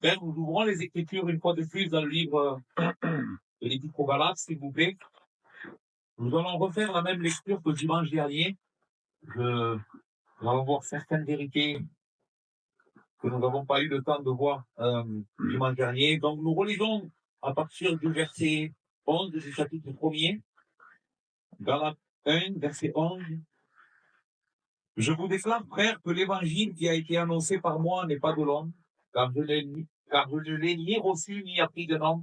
Père, nous ouvrons les Écritures une fois de plus dans le livre de l'Épître aux Galates, s'il vous plaît. Nous allons refaire la même lecture que dimanche dernier. Nous allons voir certaines vérités que nous n'avons pas eu le temps de voir dimanche dernier. Donc, nous relisons à partir du verset 11 du chapitre 1er, Galates 1, verset 11. Je vous déclare, frère, que l'évangile qui a été annoncé par moi n'est pas de l'homme, car je ne l'ai ni reçu ni appris de l'homme,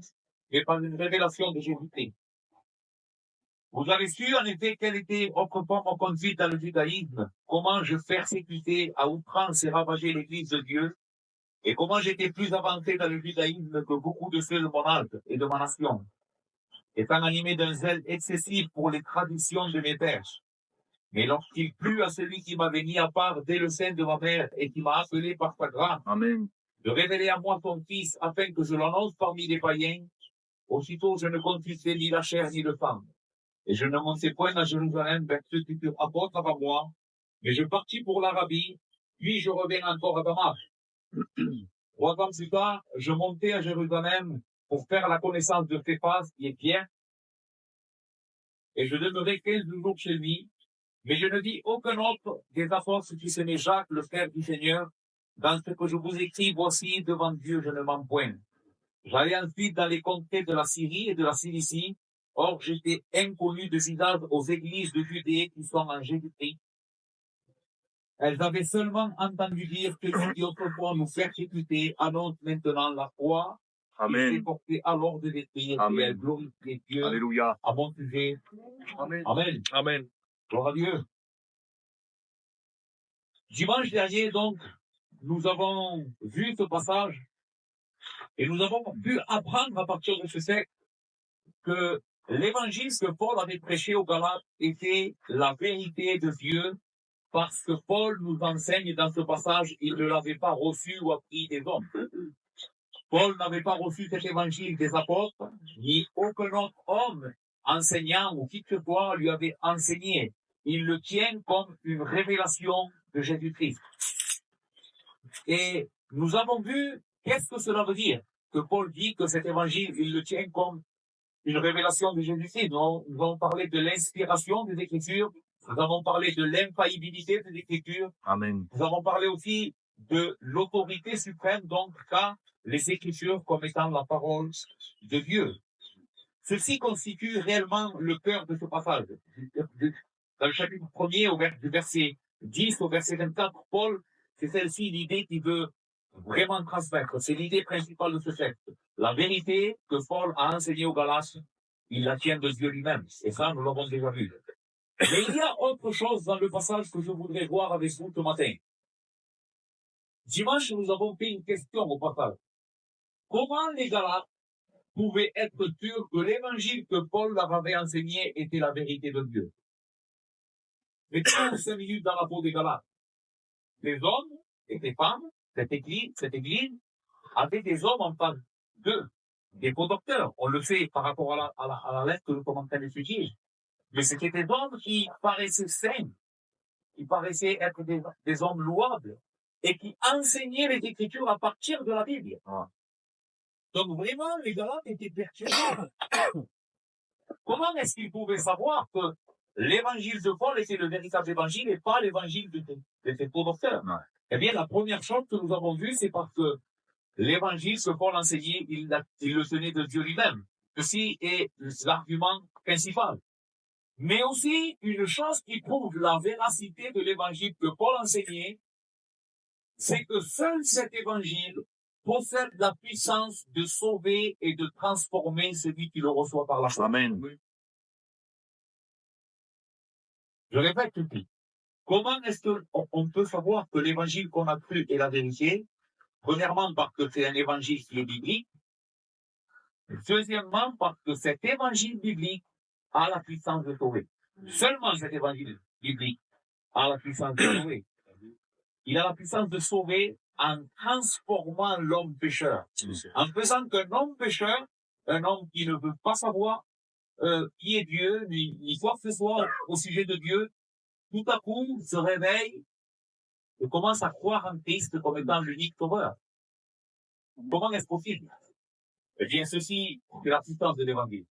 mais par une révélation de Jésus-Christ. Vous avez su, en effet, quelle était autrefois mon conduite dans le judaïsme, comment je persécutais à outrance et ravageais l'église de Dieu, et comment j'étais plus avancé dans le judaïsme que beaucoup de ceux de mon âge et de ma nation, étant animé d'un zèle excessif pour les traditions de mes pères. Mais lorsqu'il plut à celui qui m'avait mis à part dès le sein de ma mère et qui m'a appelé par sa grâce, Amen. de révéler à moi son Fils afin que je l'annonce parmi les païens, aussitôt je ne consultais ni la chair ni le sang. Et je ne montais point à Jérusalem vers ceux qui furent apôtres avant moi, mais je partis pour l'Arabie, puis je reviens encore à Damas. 3 ans plus tard, je montai à Jérusalem pour faire la connaissance de Céphas qui est Pierre, et je demeurai 15 jours chez lui, mais je ne vis aucun autre des apôtres qui se met Jacques, le frère du Seigneur. Dans ce que je vous écris, voici, devant Dieu, je ne mens point. J'allais ensuite dans les contrées de la Syrie et de la Cilicie. Or, j'étais inconnu de visage aux églises de Judée qui sont en Jésus-Christ. Elles avaient seulement entendu dire que ceux qui autrefois nous persécutaient annoncent maintenant la foi qui s'est Amen. portée à l'ordre des prières et Amen. elles glorifiaient Dieu Alléluia. à mon sujet. Amen. Amen. Amen. Gloire à Dieu. Dimanche dernier, donc, nous avons vu ce passage et nous avons pu apprendre à partir de ce texte que l'évangile que Paul avait prêché aux Galates était la vérité de Dieu, parce que Paul nous enseigne dans ce passage, il ne l'avait pas reçu ou appris des hommes. Paul n'avait pas reçu cet évangile des apôtres, ni aucun autre homme enseignant ou qui que ce soit lui avait enseigné. Il le tient comme une révélation de Jésus-Christ. Et nous avons vu qu'est-ce que cela veut dire, que Paul dit que cet évangile, il le tient comme une révélation de Jésus-Christ. Nous avons parlé de l'inspiration des Écritures, nous avons parlé de l'infaillibilité des Écritures, Amen. nous avons parlé aussi de l'autorité suprême, donc, qu'a les Écritures comme étant la parole de Dieu. Ceci constitue réellement le cœur de ce passage. Dans le chapitre 1er, du verset 10 au verset 24, Paul, c'est celle-ci l'idée qu'il veut vraiment transmettre. C'est l'idée principale de ce texte. La vérité que Paul a enseignée aux Galates, il la tient de Dieu lui-même. Et ça, nous l'avons déjà vu. Mais il y a autre chose dans le passage que je voudrais voir avec vous ce matin. Dimanche, nous avons fait une question au passage. Comment les Galates pouvaient être sûrs que l'évangile que Paul leur avait enseigné était la vérité de Dieu? Mettons 5 minutes dans la peau des Galates. Les hommes et les femmes, cette église avait des hommes en face d'eux, des faux docteurs. On le sait par rapport à la lettre que nous sommes en train d'étudier. Mais c'était des hommes qui paraissaient saints, qui paraissaient être des hommes louables, et qui enseignaient les Écritures à partir de la Bible. Donc vraiment, les Galates étaient perturbés. Comment est-ce qu'ils pouvaient savoir que l'évangile de Paul était le véritable évangile et pas l'évangile de ces faux docteurs? Eh bien, la première chose que nous avons vue, c'est parce que l'évangile que Paul enseignait, il le tenait de Dieu lui-même. Ceci est l'argument principal. Mais aussi, une chose qui prouve la véracité de l'évangile que Paul enseignait, c'est que seul cet évangile possède la puissance de sauver et de transformer celui qui le reçoit par la foi. Amen. Je répète ceci. Comment est-ce qu'on peut savoir que l'évangile qu'on a cru est la vérité? Premièrement, parce que c'est un évangile qui est biblique. Deuxièmement, parce que cet évangile biblique a la puissance de sauver. Seulement cet évangile biblique a la puissance de sauver. Il a la puissance de sauver en transformant l'homme pécheur. En faisant qu'un homme pécheur, un homme qui ne veut pas savoir qui est Dieu, ni quoi que ce soit au sujet de Dieu, tout à coup se réveille et commence à croire en Christ comme étant l'unique sauveur. Comment est-ce possible? Eh bien, ceci, c'est la puissance de l'évangile.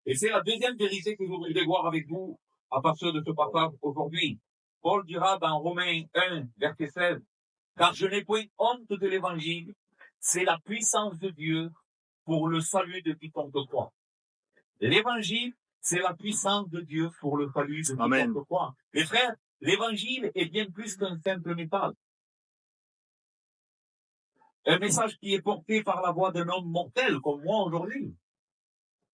Et c'est la deuxième vérité que je voudrais voir avec vous à partir de ce passage aujourd'hui. Paul dira dans Romains 1, verset 16, « Car je n'ai point honte de l'évangile, c'est la puissance de Dieu pour le salut de quiconque croit. » L'évangile, c'est la puissance de Dieu pour le salut de quiconque croit. Les frères, l'évangile est bien plus qu'un simple message. Un message qui est porté par la voix d'un homme mortel comme moi aujourd'hui.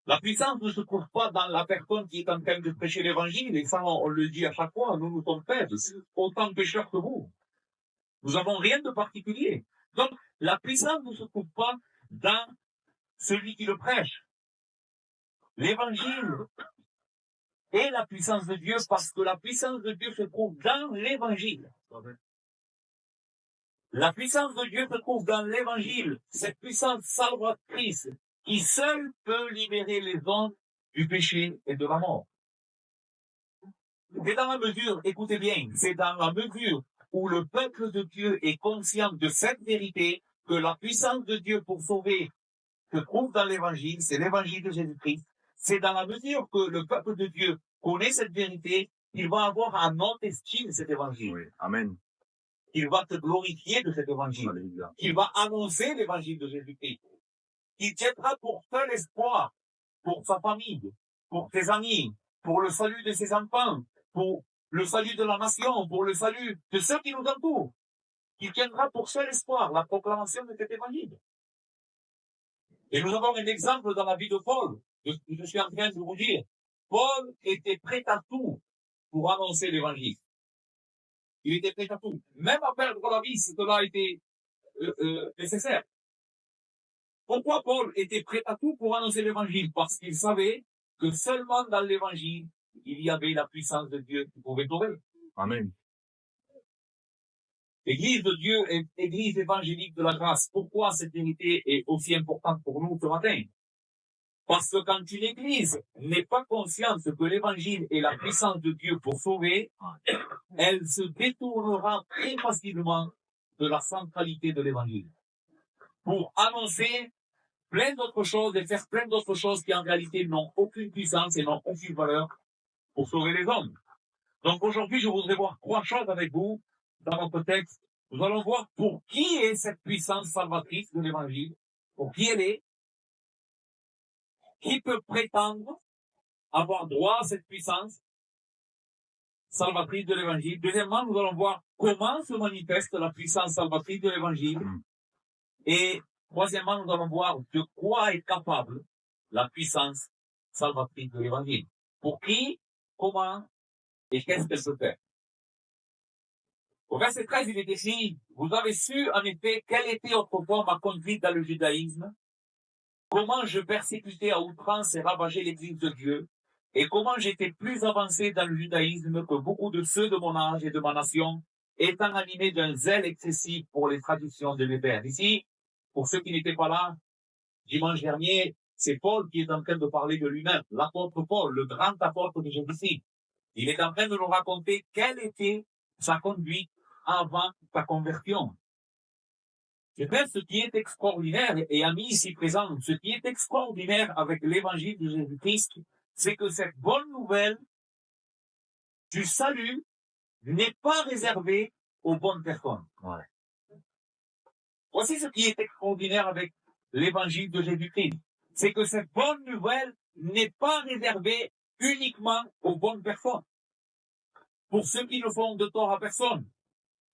La puissance ne se trouve pas dans la personne qui est en train de prêcher l'évangile, et ça, on le dit à chaque fois, nous sommes faibles, autant pécheurs que vous. Nous n'avons rien de particulier. Donc, la puissance ne se trouve pas dans celui qui le prêche. L'évangile est la puissance de Dieu parce que la puissance de Dieu se trouve dans l'évangile. La puissance de Dieu se trouve dans l'évangile, cette puissance salvatrice qui seule peut libérer les hommes du péché et de la mort. C'est dans la mesure, écoutez bien, c'est dans la mesure où le peuple de Dieu est conscient de cette vérité que la puissance de Dieu pour sauver se trouve dans l'évangile, c'est l'évangile de Jésus-Christ. C'est dans la mesure que le peuple de Dieu connaît cette vérité, il va avoir en haute estime cet évangile. Oui. Amen. Il va se glorifier de cet évangile. Alléluia. Il va annoncer l'évangile de Jésus-Christ. Il tiendra pour seul espoir, pour sa famille, pour ses amis, pour le salut de ses enfants, pour le salut de la nation, pour le salut de ceux qui nous entourent. Il tiendra pour seul espoir la proclamation de cet évangile. Et nous avons un exemple dans la vie de Paul. Je suis en train de vous dire, Paul était prêt à tout pour annoncer l'évangile. Il était prêt à tout. Même à perdre la vie, cela a été nécessaire. Pourquoi Paul était prêt à tout pour annoncer l'évangile? Parce qu'il savait que seulement dans l'évangile, il y avait la puissance de Dieu qui pouvait sauver. Amen. L'église de Dieu est l'église évangélique de la grâce. Pourquoi cette vérité est aussi importante pour nous ce matin? Parce que quand une église n'est pas consciente que l'évangile est la puissance de Dieu pour sauver, elle se détournera très facilement de la centralité de l'évangile. Pour annoncer plein d'autres choses et faire plein d'autres choses qui en réalité n'ont aucune puissance et n'ont aucune valeur pour sauver les hommes. Donc aujourd'hui, je voudrais voir trois choses avec vous dans notre texte. Nous allons voir pour qui est cette puissance salvatrice de l'évangile, pour qui elle est, qui peut prétendre avoir droit à cette puissance salvatrice de l'évangile. Deuxièmement, nous allons voir comment se manifeste la puissance salvatrice de l'évangile. Et troisièmement, nous allons voir de quoi est capable la puissance salvatrice de l'évangile. Pour qui, comment et qu'est-ce qu'elle peut faire. Au verset 13, il est écrit, « Vous avez su, en effet, quelle était autrefois ma conduite dans le judaïsme, comment je persécutais à outrance et ravageais l'église de Dieu, et comment j'étais plus avancé dans le judaïsme que beaucoup de ceux de mon âge et de ma nation, étant animés d'un zèle excessif pour les traditions de mes pères. » Ici, pour ceux qui n'étaient pas là, dimanche dernier, c'est Paul qui est en train de parler de lui-même, l'apôtre Paul, le grand apôtre de Jésus-Christ. Il est en train de nous raconter quelle était sa conduite avant sa conversion. C'est bien ce qui est extraordinaire, et amis ici présents, ce qui est extraordinaire avec l'évangile de Jésus-Christ, c'est que cette bonne nouvelle du salut n'est pas réservée aux bonnes personnes. Ouais. Voici ce qui est extraordinaire avec l'évangile de Jésus-Christ. C'est que cette bonne nouvelle n'est pas réservée uniquement aux bonnes personnes. Pour ceux qui ne font de tort à personne.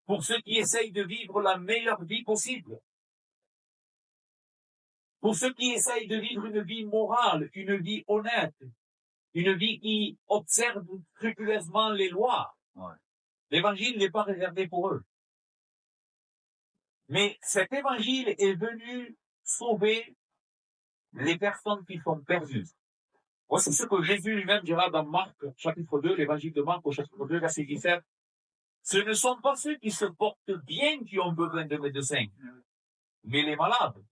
Pour ceux qui essayent de vivre la meilleure vie possible. Pour ceux qui essayent de vivre une vie morale, une vie honnête, une vie qui observe scrupuleusement les lois. Ouais. L'évangile n'est pas réservé pour eux. Mais cet évangile est venu sauver les personnes qui sont perdues. Voici ce que Jésus lui-même dira dans Marc, chapitre 2, l'évangile de Marc, au chapitre 2, verset 17. Ce ne sont pas ceux qui se portent bien qui ont besoin de médecins, mais les malades.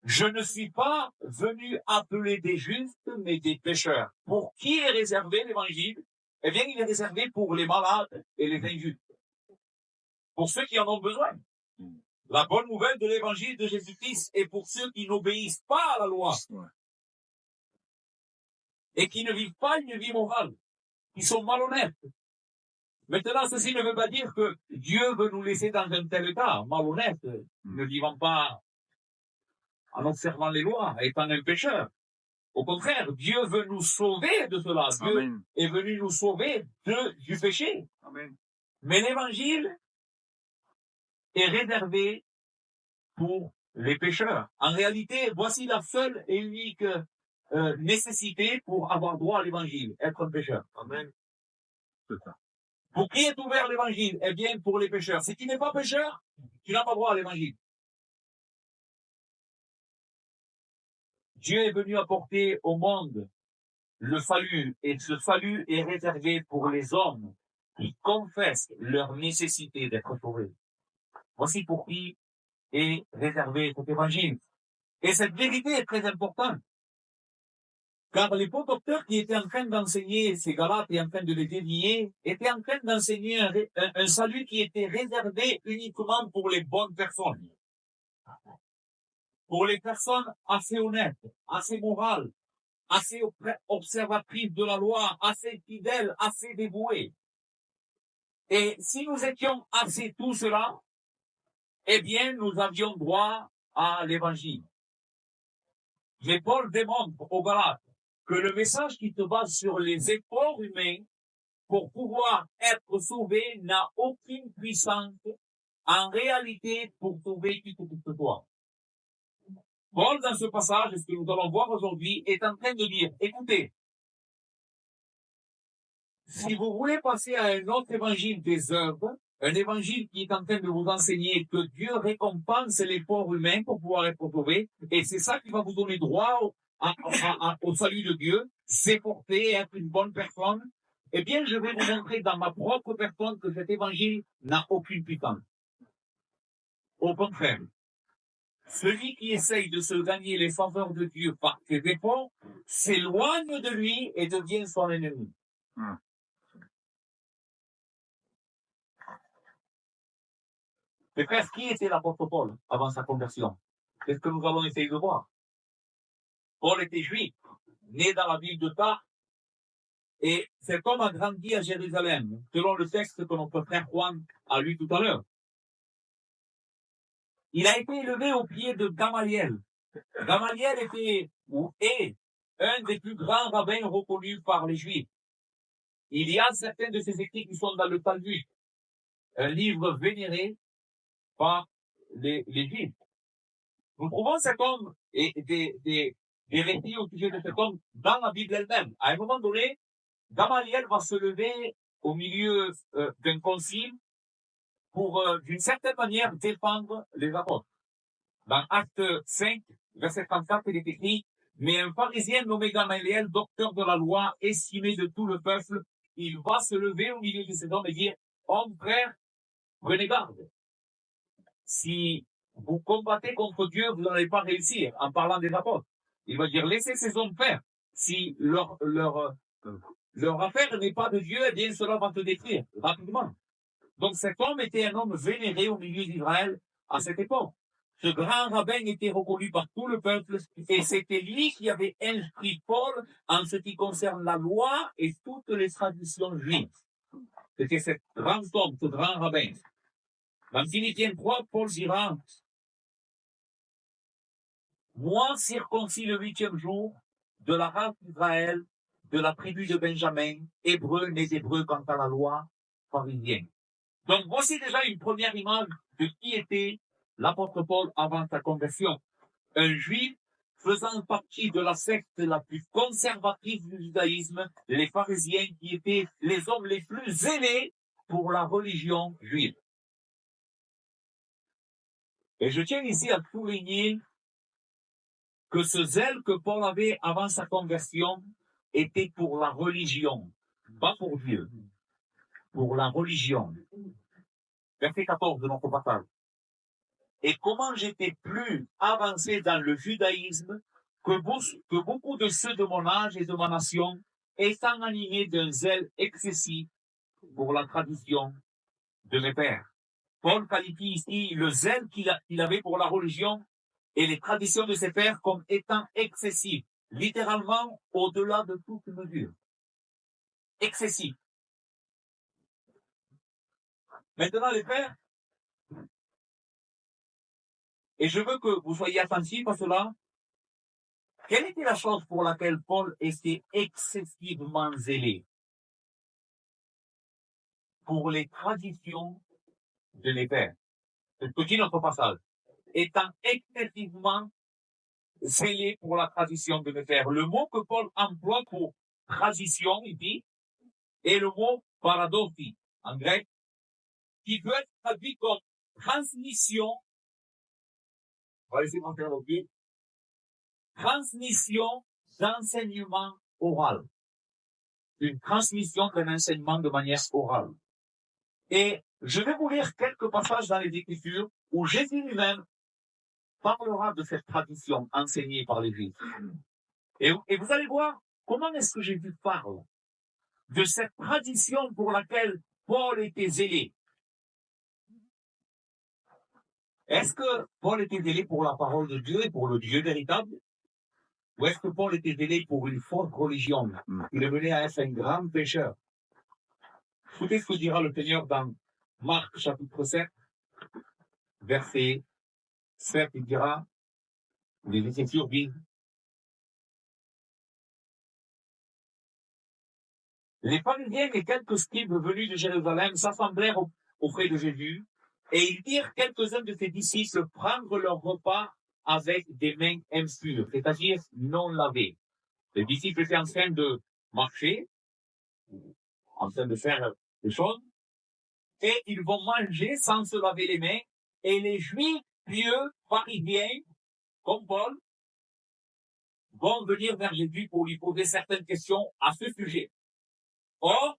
Je ne suis pas venu appeler des justes, mais des pécheurs. Pour qui est réservé l'évangile? Eh bien, il est réservé pour les malades et les injustes. Pour ceux qui en ont besoin. La bonne nouvelle de l'évangile de Jésus-Christ est pour ceux qui n'obéissent pas à la loi. Et qui ne vivent pas une vie morale. Qui sont malhonnêtes. Maintenant, ceci ne veut pas dire que Dieu veut nous laisser dans un tel état, malhonnête, ne vivant pas en observant les lois, étant un pécheur. Au contraire, Dieu veut nous sauver de cela. Dieu est venu nous sauver du péché. Amen. Mais l'évangile est réservé pour les pécheurs. En réalité, voici la seule et unique nécessité pour avoir droit à l'évangile, être un pécheur. Amen. C'est ça. Pour qui est ouvert l'évangile? Eh bien, pour les pécheurs. Si tu n'es pas pécheur, tu n'as pas droit à l'évangile. Dieu est venu apporter au monde le salut, et ce salut est réservé pour les hommes qui confessent leur nécessité d'être sauvés. Voici pour qui est réservé cet évangile. Et cette vérité est très importante. Car les faux docteurs qui étaient en train d'enseigner ces Galates et en train de les dénier, étaient en train d'enseigner un salut qui était réservé uniquement pour les bonnes personnes. Pour les personnes assez honnêtes, assez morales, assez observatrices de la loi, assez fidèles, assez dévouées. Et si nous étions assez tout cela, eh bien, nous avions droit à l'évangile. Mais Paul démontre aux Galates que le message qui se base sur les efforts humains pour pouvoir être sauvé n'a aucune puissance en réalité pour sauver qui que ce soit. Paul, dans ce passage, ce que nous allons voir aujourd'hui, est en train de dire, écoutez, si vous voulez passer à un autre évangile des œuvres, un évangile qui est en train de vous enseigner que Dieu récompense l'effort humain pour pouvoir être sauvé, et c'est ça qui va vous donner droit au salut de Dieu, s'efforcer, être une bonne personne, eh bien, je vais vous montrer dans ma propre personne que cet évangile n'a aucune puissance. Au contraire, celui qui essaye de se gagner les faveurs de Dieu par ses efforts s'éloigne de lui et devient son ennemi. Mais frère, qui était l'apôtre Paul avant sa conversion? C'est ce que nous allons essayer de voir. Paul était juif, né dans la ville de Tars, et cet homme a grandi à Jérusalem, selon le texte que notre frère Juan a lu tout à l'heure. Il a été élevé au pied de Gamaliel. Gamaliel était, ou est, un des plus grands rabbins reconnus par les Juifs. Il y a certains de ses écrits qui sont dans le Talmud, un livre vénéré par les Juifs. Nous trouvons cet homme et des récits au sujet de cet homme dans la Bible elle-même. À un moment donné, Gamaliel va se lever au milieu d'un concile pour, d'une certaine manière, défendre les apôtres. Dans Acte 5, verset 34, il est écrit, « Mais un pharisien nommé Gamaliel, docteur de la loi, estimé de tout le peuple, il va se lever au milieu de ces hommes et dire, « Hommes, frères, prenez garde. Si vous combattez contre Dieu, vous n'allez pas réussir en parlant des apôtres. » Il va dire, « Laissez ces hommes faire. Si leur affaire n'est pas de Dieu, eh bien cela va te détruire rapidement. » Donc cet homme était un homme vénéré au milieu d'Israël à cette époque. Ce grand rabbin était reconnu par tout le peuple et c'était lui qui avait instruit Paul en ce qui concerne la loi et toutes les traditions juives. C'était ce grand homme, ce grand rabbin. Dans Philippiens 3, Paul dira, « Moi, circoncis le 8e jour, de la race d'Israël, de la tribu de Benjamin, hébreu, né d'hébreu quant à la loi, pharisien. » Donc, voici déjà une première image de qui était l'apôtre Paul avant sa conversion. Un juif faisant partie de la secte la plus conservatrice du judaïsme, les pharisiens qui étaient les hommes les plus zélés pour la religion juive. Et je tiens ici à souligner que ce zèle que Paul avait avant sa conversion était pour la religion, pas pour Dieu, pour la religion. Verset 14 de notre passage. Et comment j'étais plus avancé dans le judaïsme que beaucoup de ceux de mon âge et de ma nation, étant animés d'un zèle excessif pour la tradition de mes pères. Paul qualifie ici le zèle qu'il avait pour la religion et les traditions de ses pères comme étant excessif, littéralement au-delà de toute mesure. Excessif. Maintenant, les pères, et je veux que vous soyez attentifs à cela, quelle était la chose pour laquelle Paul était excessivement zélé? Pour les traditions de les pères. C'est ce que dit notre passage. Étant excessivement zélé pour la tradition de mes pères. Le mot que Paul emploie pour tradition, il dit, est le mot paradoxie, en grec, qui peut être traduit comme transmission. On va laisser monter au pied. Transmission d'enseignement oral. Une transmission d'un enseignement de manière orale. Et je vais vous lire quelques passages dans les Écritures où Jésus lui-même parlera de cette tradition enseignée par les Juifs. Et vous allez voir comment est-ce que Jésus parle de cette tradition pour laquelle Paul était zélé. Est-ce que Paul était zélé pour la parole de Dieu et pour le Dieu véritable? Ou est-ce que Paul était zélé pour une fausse religion qui le menait à être un grand pécheur? Écoutez ce que dira le Seigneur dans Marc chapitre 7, verset 7, il dira, les Écritures disent, les pharisiens et quelques scribes venus de Jérusalem s'assemblèrent auprès de Jésus, et ils dirent quelques-uns de ses disciples prendre leur repas avec des mains impures, c'est-à-dire non lavées. Les disciples étaient en train de marcher, en train de faire des choses, et ils vont manger sans se laver les mains, et les Juifs pieux, pharisiens, comme Paul, vont venir vers Jésus pour lui poser certaines questions à ce sujet. Or,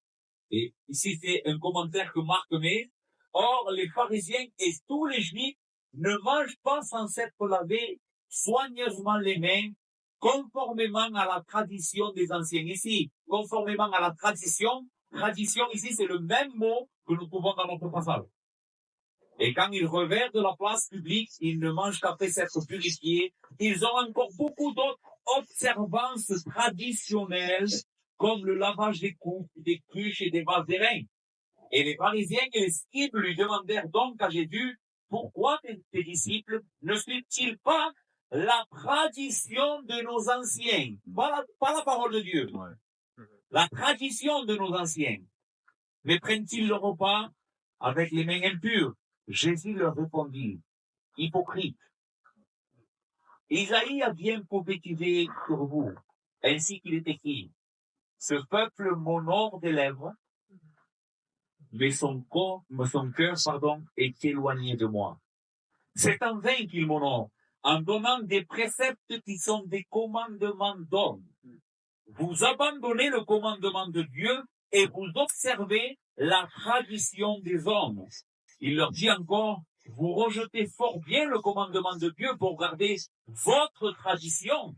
et ici c'est un commentaire que Marc met, or les pharisiens et tous les Juifs ne mangent pas sans s'être lavés soigneusement les mains, conformément à la tradition des anciens. Ici, conformément à la tradition ici c'est le même mot que nous trouvons dans notre passage. Et quand ils reviennent de la place publique, ils ne mangent qu'après s'être purifiés. Ils ont encore beaucoup d'autres observances traditionnelles, comme le lavage des coupes, des cruches et des vases d'airain. Et les pharisiens et les scribes lui demandèrent donc à Jésus, pourquoi tes disciples ne suivent-ils pas la tradition de nos anciens? Pas la parole de Dieu. La tradition de nos anciens. Mais prennent-ils le repas avec les mains impures? Jésus leur répondit, hypocrite. Isaïe a bien prophétisé sur vous, ainsi qu'il est écrit, ce peuple m'honore des lèvres, mais son cœur, est éloigné de moi. C'est en vain qu'il m'honore, en donnant des préceptes qui sont des commandements d'hommes. Vous abandonnez le commandement de Dieu et vous observez la tradition des hommes. Il leur dit encore, vous rejetez fort bien le commandement de Dieu pour garder votre tradition.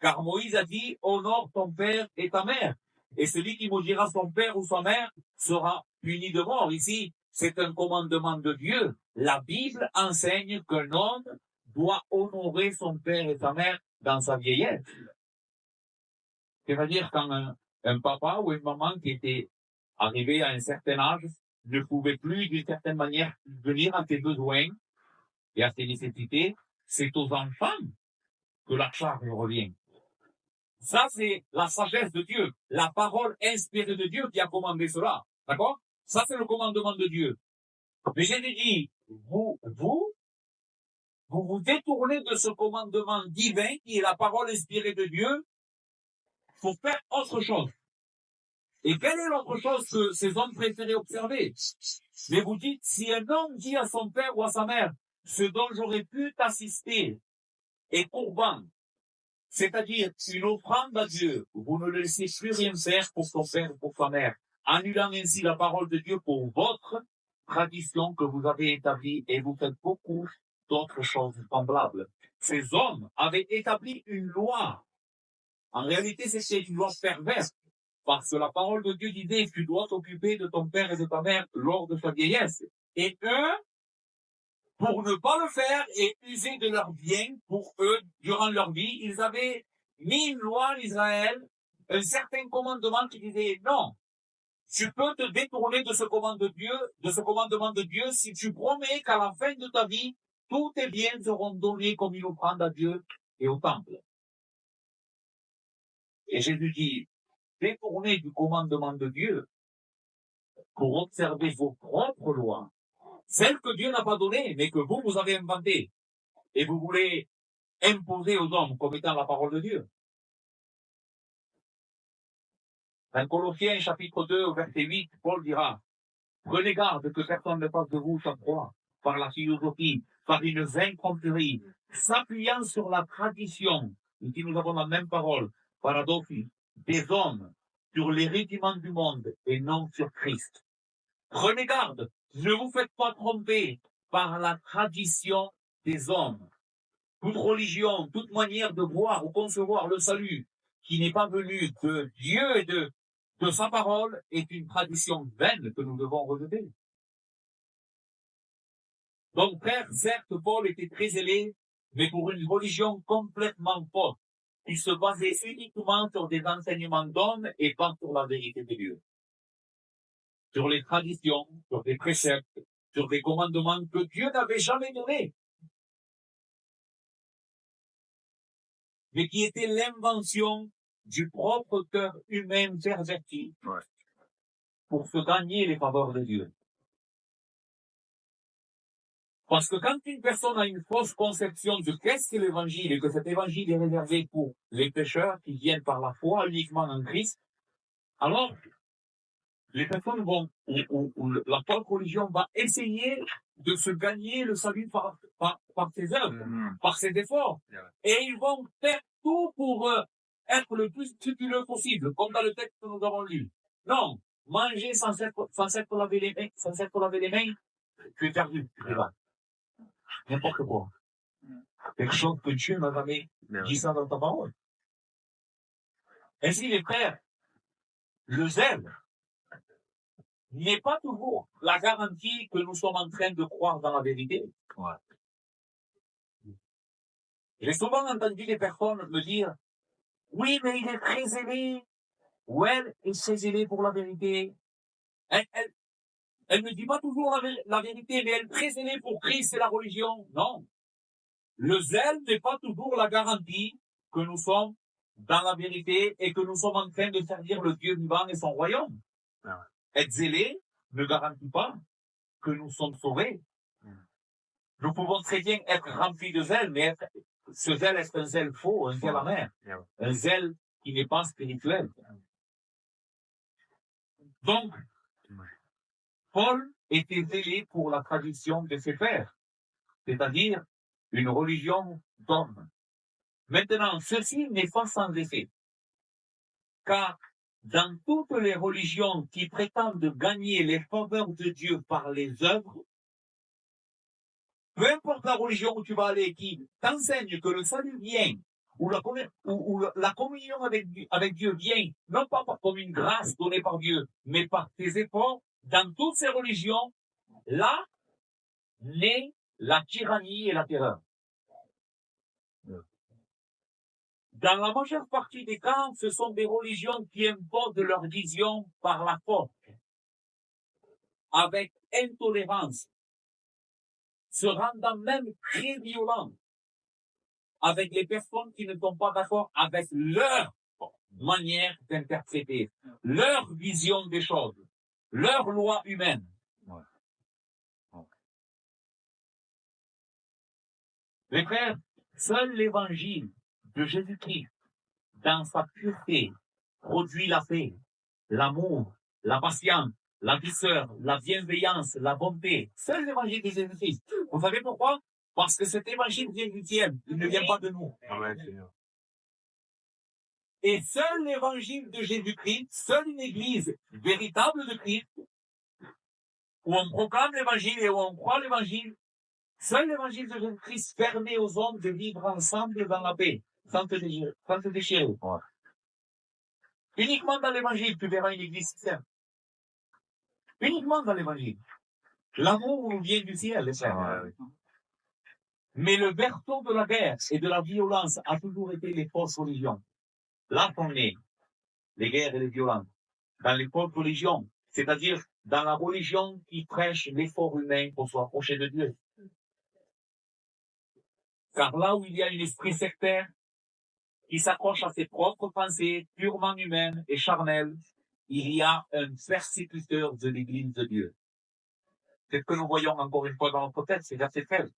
Car Moïse a dit, honore ton père et ta mère. Et celui qui maudira son père ou sa mère sera puni de mort. Ici, c'est un commandement de Dieu. La Bible enseigne qu'un homme doit honorer son père et sa mère dans sa vieillesse. C'est-à-dire quand un papa ou une maman qui était arrivé à un certain âge ne pouvait plus d'une certaine manière venir à ses besoins et à ses nécessités, c'est aux enfants que la charge revient. Ça, c'est la sagesse de Dieu, la parole inspirée de Dieu qui a commandé cela. D'accord? Ça, c'est le commandement de Dieu. Mais j'ai dit, vous détournez de ce commandement divin qui est la parole inspirée de Dieu pour faire autre chose. Et quelle est l'autre chose que ces hommes préféraient observer? Mais vous dites, si un homme dit à son père ou à sa mère, ce dont j'aurais pu t'assister est courban, c'est-à-dire une offrande à Dieu, vous ne le laissez plus rien faire pour son père ou pour sa mère, annulant ainsi la parole de Dieu pour votre tradition que vous avez établie et vous faites beaucoup d'autres choses semblables. Ces hommes avaient établi une loi. En réalité, c'était une loi perverse. Parce que la parole de Dieu disait, tu dois t'occuper de ton père et de ta mère lors de ta vieillesse. Et eux, pour ne pas le faire et user de leurs biens pour eux durant leur vie, ils avaient mis une loi en Israël, un certain commandement qui disait non, tu peux te détourner de ce commandement de Dieu si tu promets qu'à la fin de ta vie, tous tes biens seront donnés comme une offrande à Dieu et au temple. Et Jésus dit, détournez du commandement de Dieu pour observer vos propres lois, celles que Dieu n'a pas données, mais que vous avez inventées, et vous voulez imposer aux hommes comme étant la parole de Dieu. Dans Colossiens chapitre 2, verset 8, Paul dira, prenez garde que personne ne fasse de vous sans croix, par la philosophie, par une vaine tromperie, s'appuyant sur la tradition, ici nous avons la même parole, paradoxie, des hommes, sur les rudiments du monde et non sur Christ. Prenez garde, ne vous faites pas tromper par la tradition des hommes. Toute religion, toute manière de voir ou concevoir le salut qui n'est pas venu de Dieu et de sa parole est une tradition vaine que nous devons rejeter. Donc, frère, certes, Paul était très zélé, mais pour une religion complètement fausse, qui se basait uniquement sur des enseignements d'hommes et pas sur la vérité de Dieu. Sur les traditions, sur des préceptes, sur des commandements que Dieu n'avait jamais donnés, mais qui étaient l'invention du propre cœur humain perverti pour se gagner les faveurs de Dieu. Parce que quand une personne a une fausse conception de qu'est-ce que l'évangile et que cet évangile est réservé pour les pécheurs qui viennent par la foi uniquement en Christ, alors les personnes vont, ou la fausse religion va essayer de se gagner le salut par ses œuvres, par ses efforts. Et ils vont faire tout pour être le plus scrupuleux possible, comme dans le texte que nous avons lu. Non, manger sans s'être lavé les mains, tu es perdu, tu es là. N'importe quoi. Quelque chose que Dieu n'a jamais dit ça dans ta parole. Ainsi, les frères, le zèle n'est pas toujours la garantie que nous sommes en train de croire dans la vérité. Ouais. J'ai souvent entendu des personnes me dire, oui, mais il est très zélé, ou elle est très zélée pour la vérité. Elle ne dit pas toujours la vérité, mais elle est très zélée pour Christ et la religion. Non. Le zèle n'est pas toujours la garantie que nous sommes dans la vérité et que nous sommes en train de servir le Dieu vivant et son royaume. Ah ouais. Être zélé ne garantit pas que nous sommes sauvés. Nous pouvons très bien être remplis de zèle, mais ce zèle est un zèle faux, un zèle amer, un zèle qui n'est pas spirituel. Donc, Paul était zélé pour la tradition de ses pères, c'est-à-dire une religion d'hommes. Maintenant, ceci n'est pas sans effet, car dans toutes les religions qui prétendent gagner les faveurs de Dieu par les œuvres, peu importe la religion où tu vas aller, qui t'enseigne que le salut vient, ou la communion avec Dieu vient, non pas comme une grâce donnée par Dieu, mais par tes efforts, dans toutes ces religions, là, naît la tyrannie et la terreur. Dans la majeure partie des cas, ce sont des religions qui imposent leur vision par la force, avec intolérance, se rendant même très violents avec les personnes qui ne sont pas d'accord avec leur manière d'interpréter, leur vision des choses, leur loi humaine. Ouais. Ouais. Les frères, seul l'évangile de Jésus-Christ, dans sa pureté, produit la paix, l'amour, la patience, la douceur, la bienveillance, la bonté. Seul l'évangile de Jésus-Christ. Vous savez pourquoi? Parce que cet évangile vient du ciel, il ne vient pas de nous. Amen. Et seul l'évangile de Jésus-Christ, seule une église véritable de Christ, où on proclame l'évangile et où on croit l'évangile, seul l'évangile de Jésus-Christ permet aux hommes de vivre ensemble dans la paix, sans se déchirer. Ouais. Uniquement dans l'évangile, tu verras une église sainte. Uniquement dans l'évangile. L'amour nous vient du ciel, les frères. Mais le berceau de la guerre et de la violence a toujours été les fausses religions. Là qu'on est, les guerres et les violences, dans les fausses religions, c'est-à-dire dans la religion qui prêche l'effort humain pour se rapprocher de Dieu. Car là où il y a un esprit sectaire qui s'accroche à ses propres pensées purement humaines et charnelles, il y a un persécuteur de l'Église de Dieu. C'est ce que nous voyons encore une fois dans notre texte, c'est verset 13.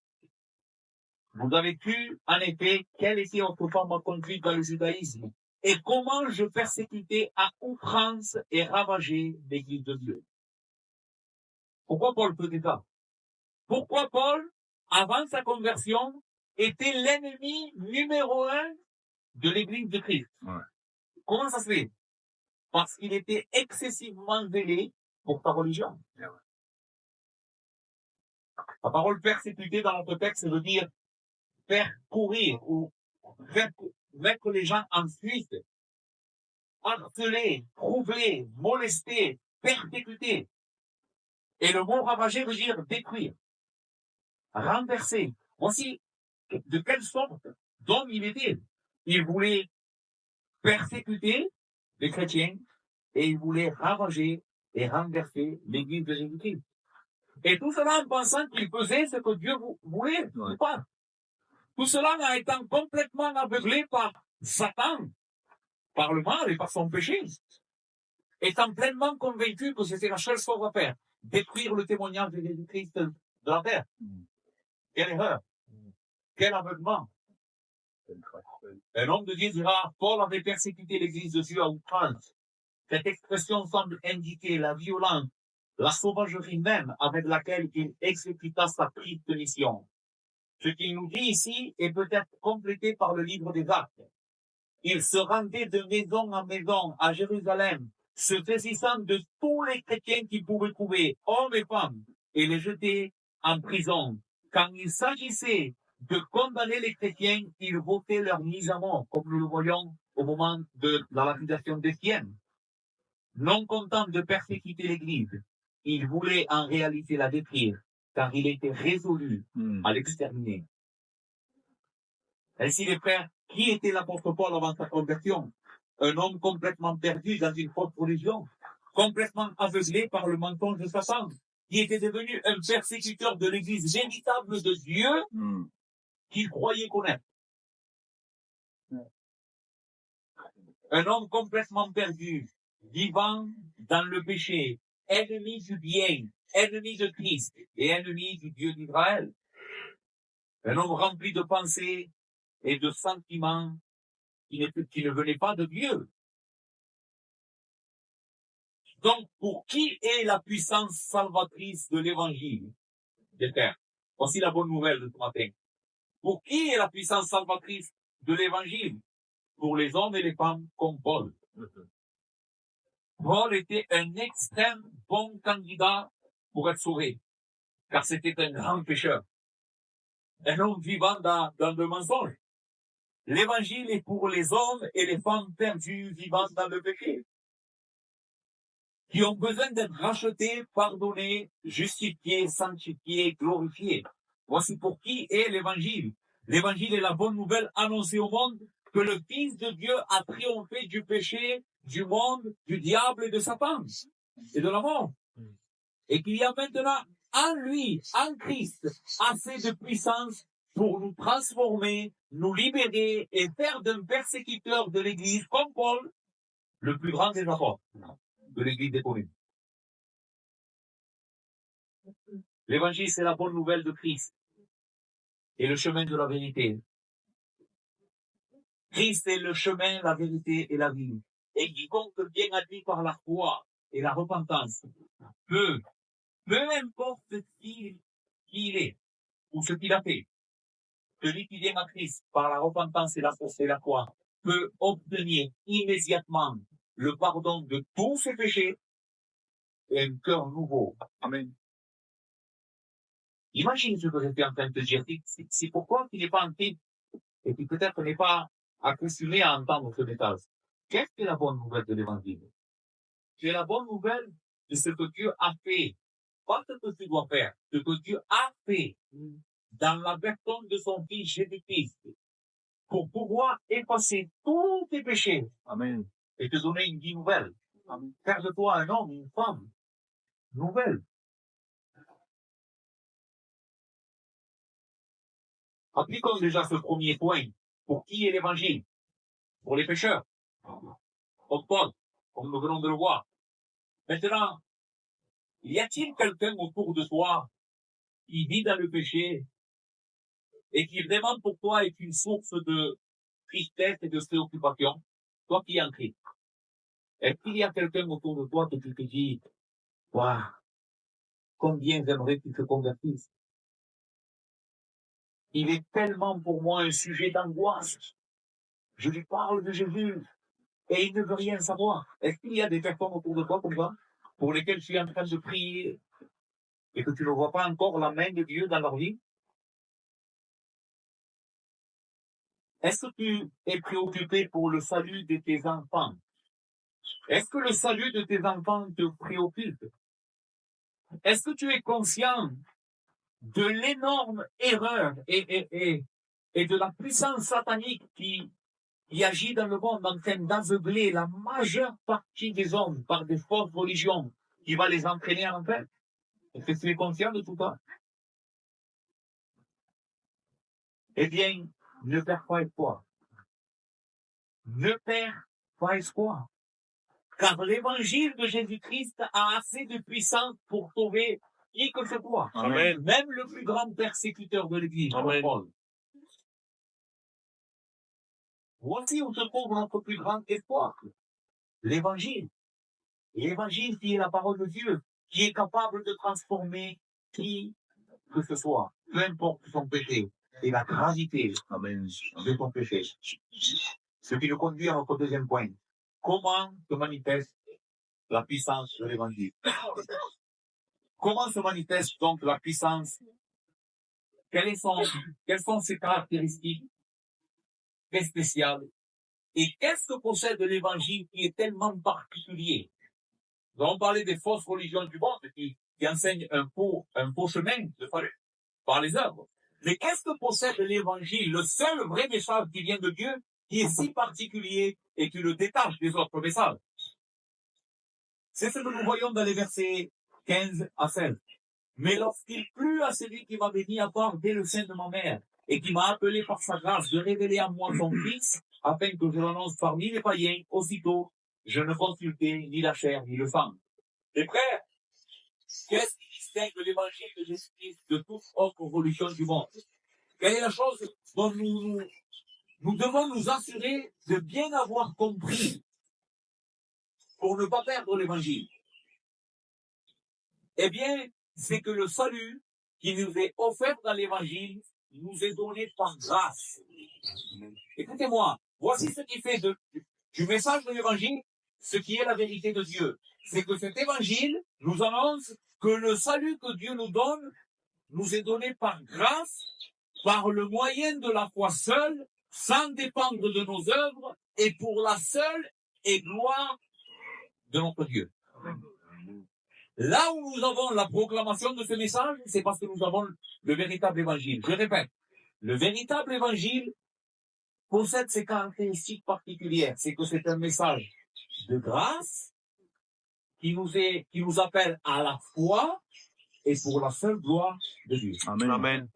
Vous avez vu, en effet, quelle était autrefois ma conduite dans le judaïsme et comment je persécutais à outrance et ravageais l'Église de Dieu. Pourquoi Paul faisait ça? Pourquoi Paul, avant sa conversion, était l'ennemi numéro 1 de l'Église de Christ? Comment ça se fait? Parce qu'il était excessivement zélé pour sa religion. La parole persécuter dans notre texte veut dire faire courir ou mettre les gens en fuite, harceler, troubler, molester, persécuter. Et le mot ravager veut dire détruire, renverser. Voici de quelle sorte d'homme il était. Il voulait persécuter les chrétiens et il voulait ravager et renverser l'Église de Jésus-Christ. Et tout cela en pensant qu'il faisait ce que Dieu voulait, ou pas. Tout cela en étant complètement aveuglé par Satan, par le mal et par son péché, étant pleinement convaincu que c'était la seule chose à faire, détruire le témoignage de Jésus-Christ de la terre. Quelle erreur, quel aveuglement. Un homme de Dieu dira, Paul avait persécuté l'Église de Dieu à outrance. Cette expression semble indiquer la violence, la sauvagerie même avec laquelle il exécuta sa triste mission. Ce qu'il nous dit ici est peut-être complété par le livre des Actes. Il se rendait de maison en maison à Jérusalem, se saisissant de tous les chrétiens qu'il pouvait trouver, hommes et femmes, et les jeter en prison. Quand il s'agissait de condamner les chrétiens, il votait leur mise à mort, comme nous le voyons au moment de la lapidation d'Étienne. Non content de persécuter l'Église, il voulait en réalité la détruire, car il était résolu à l'exterminer. Ainsi, les frères, qui était l'apôtre Paul avant sa conversion? Un homme complètement perdu dans une fausse religion, complètement aveuglé par le mensonge de Satan, qui était devenu un persécuteur de l'Église véritable de Dieu qu'il croyait connaître. Un homme complètement perdu, vivant dans le péché, ennemi du bien, ennemi de Christ et ennemi du Dieu d'Israël. Un homme rempli de pensées et de sentiments qui ne venaient pas de Dieu. Donc, pour qui est la puissance salvatrice de l'Évangile des frères? Voici la bonne nouvelle de ce matin. Pour qui est la puissance salvatrice de l'Évangile? Pour les hommes et les femmes comme Paul. Paul était un extrême bon candidat pour être sauvé, car c'était un grand pécheur, un homme vivant dans le mensonge. L'évangile est pour les hommes et les femmes perdus vivant dans le péché, qui ont besoin d'être rachetés, pardonnés, justifiés, sanctifiés, glorifiés. Voici pour qui est l'évangile. L'évangile est la bonne nouvelle annoncée au monde que le Fils de Dieu a triomphé du péché, du monde, du diable et de Satan et de la mort. Et qu'il y a maintenant en lui, en Christ, assez de puissance pour nous transformer, nous libérer et faire d'un persécuteur de l'Église comme Paul, le plus grand des apôtres de l'Église des Corinthiens. L'évangile, c'est la bonne nouvelle de Christ et le chemin de la vérité. Christ est le chemin, la vérité et la vie. Et quiconque vient à lui par la foi et la repentance peu importe qui il est ou ce qu'il a fait, celui qui vient à Christ par la repentance et la foi peut obtenir immédiatement le pardon de tous ses péchés et un cœur nouveau. Amen. Imagine ce que j'étais en train de te dire. C'est pourquoi tu n'es pas en train et qui peut-être n'est pas accoutumé à entendre ce message. Qu'est-ce que la bonne nouvelle de l'évangile? C'est la bonne nouvelle de ce que Dieu a fait pas ce que tu dois faire, ce que Dieu a fait dans la personne de son Fils Jésus-Christ pour pouvoir effacer tous tes péchés Amen. et te donner une vie nouvelle. Faire de toi un homme, une femme nouvelle. Appliquons déjà ce premier point. Pour qui est l'évangile? Pour les pécheurs. Comme Paul, comme nous venons de le voir. Maintenant, y a-t-il quelqu'un autour de toi qui vit dans le péché et qui vraiment pour toi est une source de tristesse et de préoccupation? Toi qui es en Christ. Est-ce qu'il y a quelqu'un autour de toi qui te dit, waouh, combien j'aimerais qu'il se convertisse? Il est tellement pour moi un sujet d'angoisse. Je lui parle de Jésus et il ne veut rien savoir. Est-ce qu'il y a des personnes autour de toi comme ça, pour lesquelles tu es en train de prier et que tu ne vois pas encore la main de Dieu dans leur vie? Est-ce que tu es préoccupé pour le salut de tes enfants? Est-ce que le salut de tes enfants te préoccupe? Est-ce que tu es conscient de l'énorme erreur et de la puissance satanique qui agit dans le monde en train d'aveugler la majeure partie des hommes par des fausses religions qui va les entraîner en enfer? Est-ce que tu es conscient de tout ça? Eh bien, ne perds pas espoir. Ne perds pas espoir. Car l'évangile de Jésus-Christ a assez de puissance pour sauver qui que ce soit. Amen. Même le plus grand persécuteur de l'Église, Amen. Paul. Voici où se trouve notre plus grand espoir. L'évangile. L'évangile qui est la parole de Dieu, qui est capable de transformer qui que ce soit, peu importe son péché et la gravité Amen. de ton péché. Ce qui nous conduit à notre deuxième point. Comment se manifeste la puissance de l'évangile? Comment se manifeste donc la puissance? Quelles sont ses caractéristiques très spéciales? Et qu'est-ce que possède l'évangile qui est tellement particulier? Nous allons parler des fausses religions du monde qui enseignent un faux chemin de salut par les œuvres. Mais qu'est-ce que possède l'évangile, le seul vrai message qui vient de Dieu, qui est si particulier et qui le détache des autres messages? C'est ce que nous voyons dans les versets 15 à 16. Mais lorsqu'il plut à celui qui m'avait mis à part dès le sein de ma mère, et qui m'a appelé par sa grâce de révéler à moi son Fils, afin que je l'annonce parmi les païens, aussitôt, je ne consultai ni la chair ni le sang. Les frères, qu'est-ce qui distingue l'évangile de Jésus-Christ de toute autre religion du monde? Quelle est la chose dont nous devons nous assurer de bien avoir compris pour ne pas perdre l'évangile? Eh bien, c'est que le salut qui nous est offert dans l'évangile nous est donné par grâce. Écoutez-moi, voici ce qui fait du message de l'évangile ce qui est la vérité de Dieu. C'est que cet évangile nous annonce que le salut que Dieu nous donne nous est donné par grâce, par le moyen de la foi seule, sans dépendre de nos œuvres, et pour la seule et gloire de notre Dieu. Là où nous avons la proclamation de ce message, c'est parce que nous avons le véritable évangile. Je répète, le véritable évangile possède ces caractéristiques particulières. C'est que c'est un message de grâce qui nous appelle à la foi et pour la seule gloire de Dieu. Amen. Amen.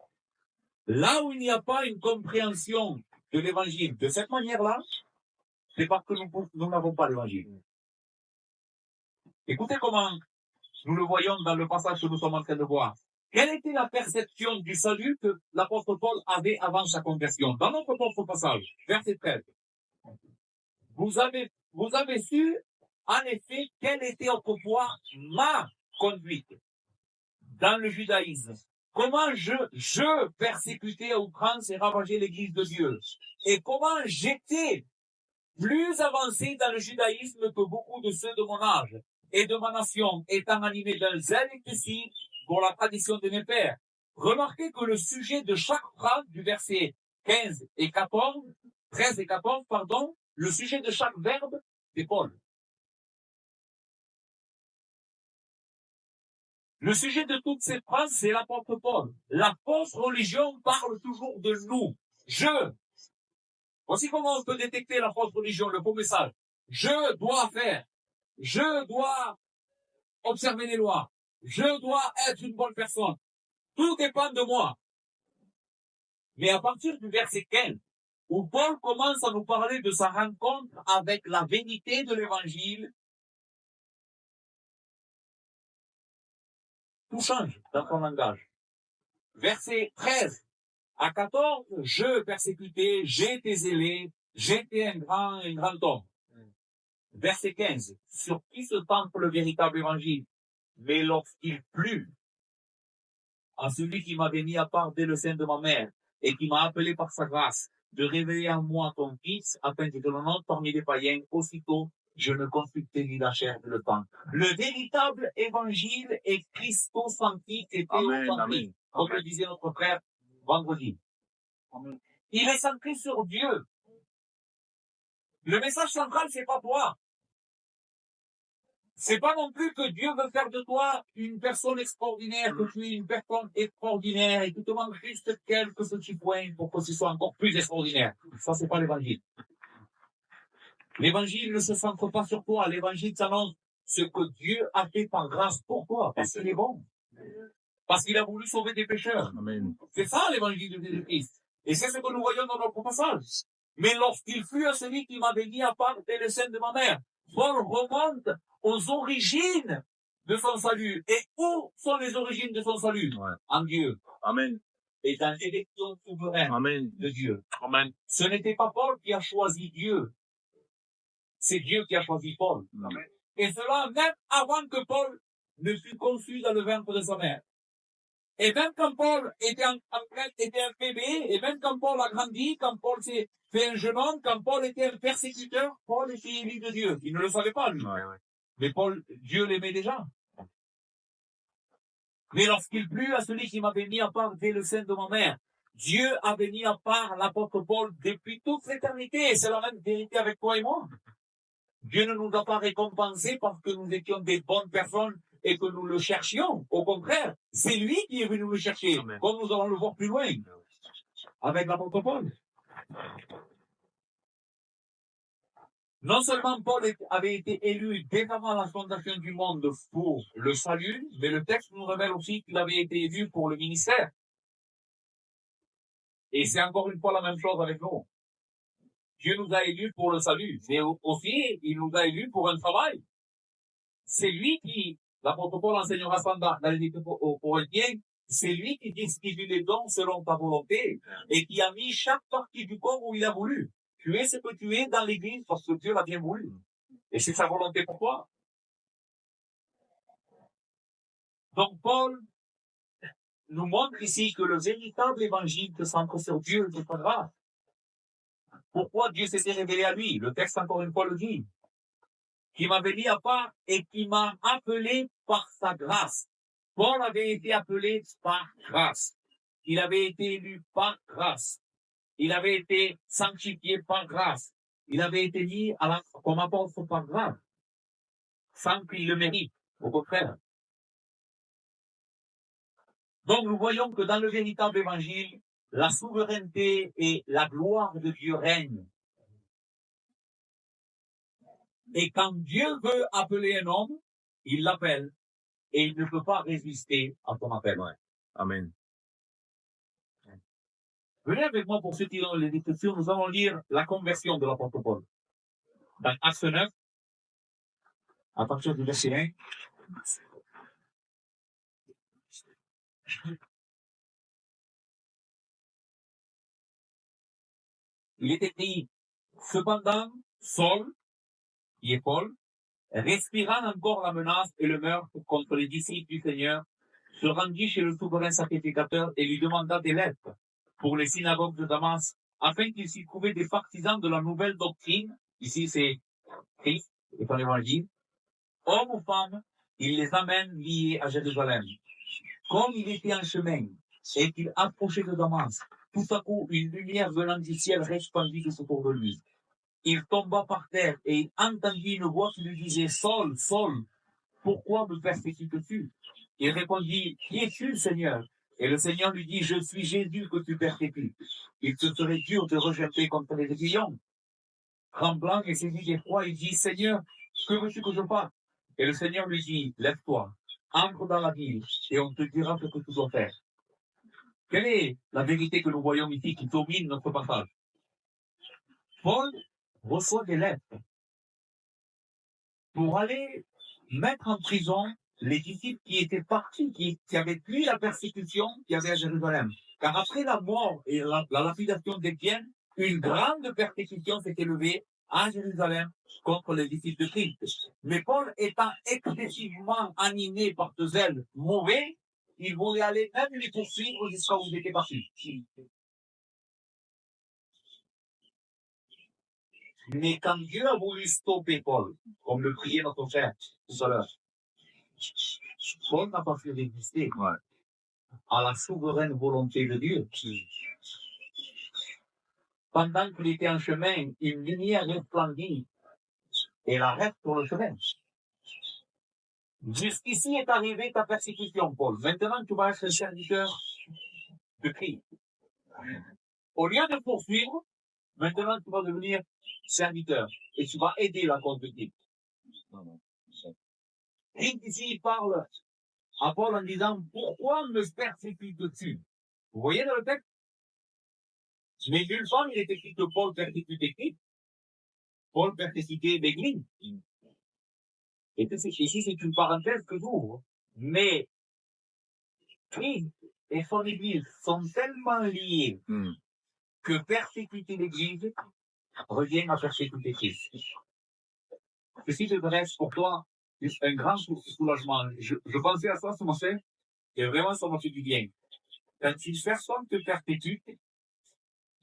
Là où il n'y a pas une compréhension de l'évangile de cette manière-là, c'est parce que nous n'avons pas l'évangile. Écoutez comment nous le voyons dans le passage que nous sommes en train de voir. Quelle était la perception du salut que l'apôtre Paul avait avant sa conversion? Dans notre propre passage, verset 13. Vous avez su, en effet, quelle était autrefois ma conduite dans le judaïsme. Comment je persécutais à outrance et ravageais l'église de Dieu. Et comment j'étais plus avancé dans le judaïsme que beaucoup de ceux de mon âge et de ma nation, étant animé d'un zèle excessif pour la tradition de mes pères. Remarquez que le sujet de chaque phrase du verset 13 et 14, le sujet de chaque verbe, c'est Paul. Le sujet de toutes ces phrases, c'est l'apôtre Paul. La fausse religion parle toujours de nous. Voici comment on peut détecter la fausse religion, le faux message. Je dois faire. Je dois observer les lois. Je dois être une bonne personne. Tout dépend de moi. Mais à partir du verset 15, où Paul commence à nous parler de sa rencontre avec la vérité de l'évangile, tout change dans son langage. Verset 13 à 14, je persécuté, j'étais zélé, j'étais un grand homme. Verset 15, sur qui se tente le véritable évangile? Mais lorsqu'il plut à celui qui m'avait mis à part dès le sein de ma mère et qui m'a appelé par sa grâce de révéler en moi ton fils afin que je le nomme parmi les païens, aussitôt je ne consultai ni la chair ni le temps. Le véritable évangile est christocentrique et théocentrique, comme le disait notre frère vendredi. Amen. Il est centré sur Dieu. Le message central, c'est pas toi. C'est pas non plus que Dieu veut faire de toi une personne extraordinaire, que tu es une personne extraordinaire et que tu te manques juste quelques petits points pour que ce soit encore plus extraordinaire. Ça, c'est pas l'évangile. L'évangile ne se centre pas sur toi. L'évangile s'annonce ce que Dieu a fait par grâce pour toi, parce qu'il est bon. Parce qu'il a voulu sauver des pécheurs. Amen. C'est ça l'évangile de Jésus-Christ. Et c'est ce que nous voyons dans notre passage. Mais lorsqu'il fut à celui qui m'avait mis à part dès le sein de ma mère, Paul remonte aux origines de son salut. Et où sont les origines de son salut? En Dieu. Amen. Et dans l'élection souveraine de Dieu. Amen. Ce n'était pas Paul qui a choisi Dieu. C'est Dieu qui a choisi Paul. Amen. Et cela même avant que Paul ne fût conçu dans le ventre de sa mère. Et même quand Paul était un bébé, et même quand Paul a grandi, quand Paul s'est fait un jeune homme, quand Paul était un persécuteur, Paul était élu de Dieu. Il ne le savait pas, lui. Ouais. Mais Dieu l'aimait déjà. Mais lorsqu'il plut à celui qui m'avait mis à part dès le sein de ma mère, Dieu avait mis à part l'apôtre Paul depuis toute l'éternité. C'est la même vérité avec toi et moi. Dieu ne nous a pas récompensés parce que nous étions des bonnes personnes et que nous le cherchions. Au contraire, c'est lui qui est venu le chercher. Amen. Comme nous allons le voir plus loin, avec l'apôtre Paul. Non seulement Paul avait été élu dès avant la fondation du monde pour le salut, mais le texte nous révèle aussi qu'il avait été élu pour le ministère. Et c'est encore une fois la même chose avec nous. Dieu nous a élus pour le salut, mais aussi, il nous a élus pour un travail. C'est lui qui, l'apôtre Paul enseignera ça dans l'Épître aux Corinthiens, c'est lui qui distribue les dons selon ta volonté et qui a mis chaque partie du corps où il a voulu. Tu es ce que tu es dans l'église parce que Dieu l'a bien voulu. Et c'est sa volonté pour toi. Donc Paul nous montre ici que le véritable évangile se centre sur Dieu et sa grâce. Pourquoi Dieu s'était révélé à lui? Le texte encore une fois le dit. Qui m'avait mis à part et qui m'a appelé par sa grâce. Paul avait été appelé par grâce. Il avait été élu par grâce. Il avait été sanctifié par grâce. Il avait été mis comme apôtre par grâce. Sans qu'il le mérite. Au contraire. Donc nous voyons que dans le véritable évangile, la souveraineté et la gloire de Dieu règnent. Et quand Dieu veut appeler un homme, il l'appelle. Et il ne peut pas résister à ton appel. Ouais. Amen. Venez avec moi pour ceux qui ont les Écritures, nous allons lire la conversion de l'apôtre Paul. Dans Acte 9, à partir du verset 1. Il est écrit, cependant, Saul, qui est Paul, respirant encore la menace et le meurtre contre les disciples du Seigneur, se rendit chez le souverain sacrificateur et lui demanda des lettres pour les synagogues de Damas, afin qu'il s'y trouvait des partisans de la nouvelle doctrine. Ici, c'est Christ et son évangile. Hommes ou femmes, il les amène liés à Jérusalem. Comme il était en chemin et qu'il approchait de Damas, tout à coup, une lumière venant du ciel répandit tout autour de lui. Il tomba par terre et il entendit une voix qui lui disait, Saul, Saul, pourquoi me persécutes-tu? Il répondit, qui es-tu, Seigneur? Et le Seigneur lui dit, je suis Jésus que tu persécutes. Il te serait dur de rejeter contre les aiguillons. Tremblant et saisi d'effroi, il dit, Seigneur, que veux-tu que je fasse? Et le Seigneur lui dit, lève-toi, entre dans la ville, et on te dira ce que tu dois faire. Quelle est la vérité que nous voyons ici qui domine notre passage? Paul reçoit des lettres pour aller mettre en prison les disciples qui étaient partis, qui avaient fui la persécution qu'il y avait à Jérusalem. Car après la mort et la lapidation d'Étienne, une grande persécution s'est élevée à Jérusalem contre les disciples de Christ. Mais Paul étant excessivement animé par ce zèle mauvais, il voulait aller même les poursuivre jusqu'à où ils étaient partis. Mais quand Dieu a voulu stopper Paul, comme le priait notre frère tout à l'heure, Paul n'a pas pu résister à la souveraine volonté de Dieu. Pendant qu'il était en chemin, une lumière resplendit et l'arrête sur le chemin. Jusqu'ici est arrivée ta persécution, Paul. Maintenant, tu vas être serviteur de Christ. Au lieu de poursuivre, maintenant, tu vas devenir serviteur et tu vas aider la cause de Christ. Christ ici, il parle à Paul en disant, pourquoi me persécutes-tu? Vous voyez dans le texte? Mais nulle part, il est écrit que Paul persécutait Christ. Paul persécutait l'Église. Et ici, c'est une parenthèse que j'ouvre. Mais Christ et son Église sont tellement liés que persécuter l'Église revient à persécuter Christ. Ceci devrait être pour toi un grand soulagement. Je pensais à ça ce matin, et vraiment ça m'a fait du bien. Quand une personne te persécute,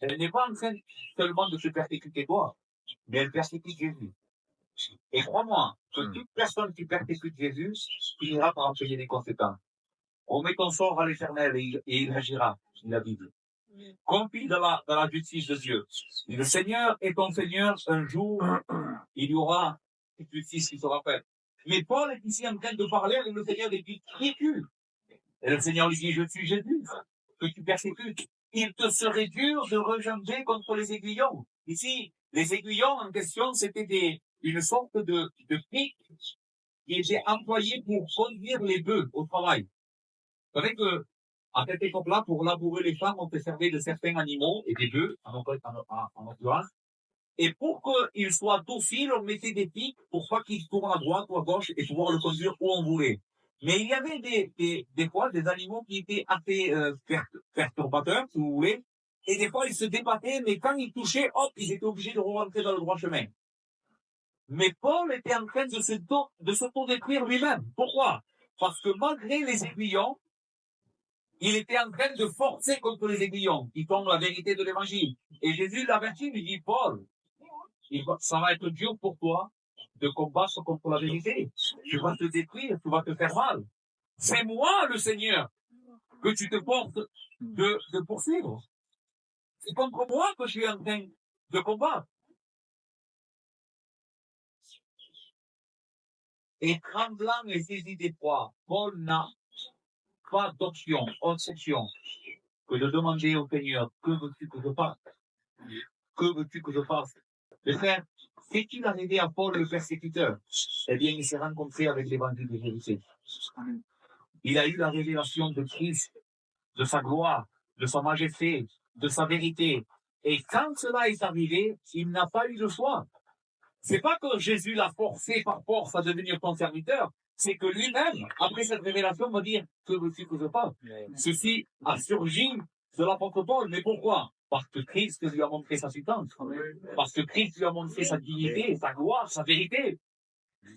elle n'est pas en train seulement de te persécuter toi, mais elle persécute Jésus. Et crois-moi, que toute personne qui persécute Jésus finira par en payer les conséquences. Remets ton sort à l'Éternel et il agira, dit la Bible. Confie dans la justice de Dieu. Le Seigneur est ton Seigneur, un jour, il y aura cette justice qui sera faite. Mais Paul est ici en train de parler avec le Seigneur et dit, qui es-tu? Et le Seigneur lui dit, je suis Jésus, que tu persécutes. Il te serait dur de rejeter contre les aiguillons. Ici, les aiguillons en question, c'était une sorte de pic qui était employé pour conduire les bœufs au travail. Vous savez que, à cette époque-là, pour labourer les femmes, on se servait de certains animaux, et des bœufs, en l'occurrence. Et pour qu'ils soient dociles, on mettait des pics pour pas qu'ils tournent à droite ou à gauche et pouvoir le conduire où on voulait. Mais il y avait des fois des animaux qui étaient assez perturbateurs, si vous voulez, et des fois ils se débattaient, mais quand ils touchaient, hop, ils étaient obligés de rentrer dans le droit chemin. Mais Paul était en train de s'autodétruire lui-même. Pourquoi? Parce que malgré les aiguillons, il était en train de forcer contre les aiguillons, qui font la vérité de l'évangile. Et Jésus l'avertit, lui dit, Paul, ça va être dur pour toi de combattre contre la vérité. Tu vas te détruire, tu vas te faire mal. C'est moi, le Seigneur, que tu te forces de poursuivre. C'est contre moi que je suis en train de combattre. Et tremblant et saisi d'effroi, Paul n'a pas d'option, que de demander au Seigneur, que veux-tu que je fasse? Que veux-tu que je fasse? Le frère, qu'est-il arrivé à Paul le persécuteur? Eh bien, il s'est rencontré avec l'évangile de Jésus. Il a eu la révélation de Christ, de sa gloire, de sa majesté, de sa vérité. Et quand cela est arrivé, il n'a pas eu le choix. C'est pas que Jésus l'a forcé par force à devenir ton serviteur, c'est que lui-même, après cette révélation, va dire, que veux-tu que je fasse? Ceci a surgi de l'apôtre Paul. Mais pourquoi? Parce que Christ lui a montré sa puissance. Parce que Christ lui a montré sa dignité, sa gloire, sa vérité.